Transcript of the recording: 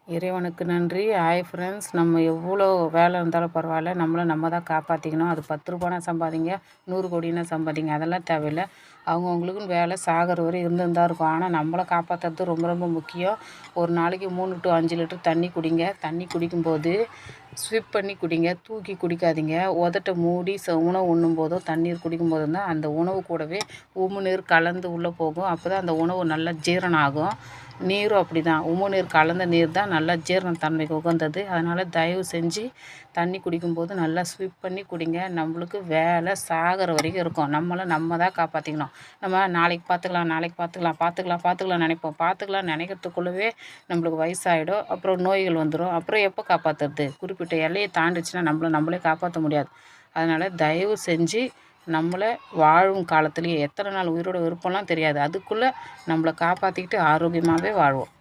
இறைவனுக்கு நன்றி. Hi friends. நம்ம எவ்வளோ வேலை இருந்தாலும் பரவாயில்ல, நம்ம தான் காப்பாற்றிக்கணும். அது 10 ரூபானா சம்பாதிங்க, 100 கோடினா சம்பாதிங்க, அதெல்லாம் தேவையில்லை. அவங்கவுங்களுக்குன்னு வேலை சாகிற வரை இருந்துன்னு தான் இருக்கும். ஆனால் நம்மளை காப்பாற்றுறது ரொம்ப ரொம்ப முக்கியம். ஒரு நாளைக்கு 3 to 5 லிட்டர் தண்ணி குடிங்க. தண்ணி குடிக்கும்போது ஸ்விப் பண்ணி குடிங்க, தூக்கி குடிக்காதீங்க. உதட்ட மூடி உணவு உண்ணும்போதும் தண்ணீர் குடிக்கும்போதும் தான் அந்த உணவு கூடவே உமிழ்நீர் கலந்து உள்ளே போகும். அப்போ தான் அந்த உணவு நல்லா ஜீரணம் ஆகும். நீரும் அப்படி தான், உமிழ்நீர் கலந்த நீர் தான் நல்லா ஜீரண தன்மைக்கு உகந்தது. அதனால் தயவு செஞ்சு தண்ணி குடிக்கும்போது நல்லா ஸ்விப் பண்ணி குடிங்க. நம்மளுக்கு வேலை சாகிற வரைக்கும் இருக்கும். நம்ம தான் காப்பாற்றிக்கணும். நம்ம நாளைக்கு பார்த்துக்கலாம் நினைப்போம். நினைக்கிறதுக்குள்ளவே நம்மளுக்கு வயசாகிடும். அப்புறம் நோய்கள் வந்துடும். அப்புறம் எப்போ காப்பாற்றுறது? குறிப்பிட்ட எல்லையை தாண்டிச்சுன்னா நம்மளே காப்பாற்ற முடியாது. அதனால் தயவு செஞ்சு நம்மளை வாழும் காலத்துலேயே எத்தனை நாள் உயிரோட இருப்போம்லாம் தெரியாது. அதுக்குள்ளே நம்மளை காப்பாற்றிக்கிட்டு ஆரோக்கியமாகவே வாழ்வோம்.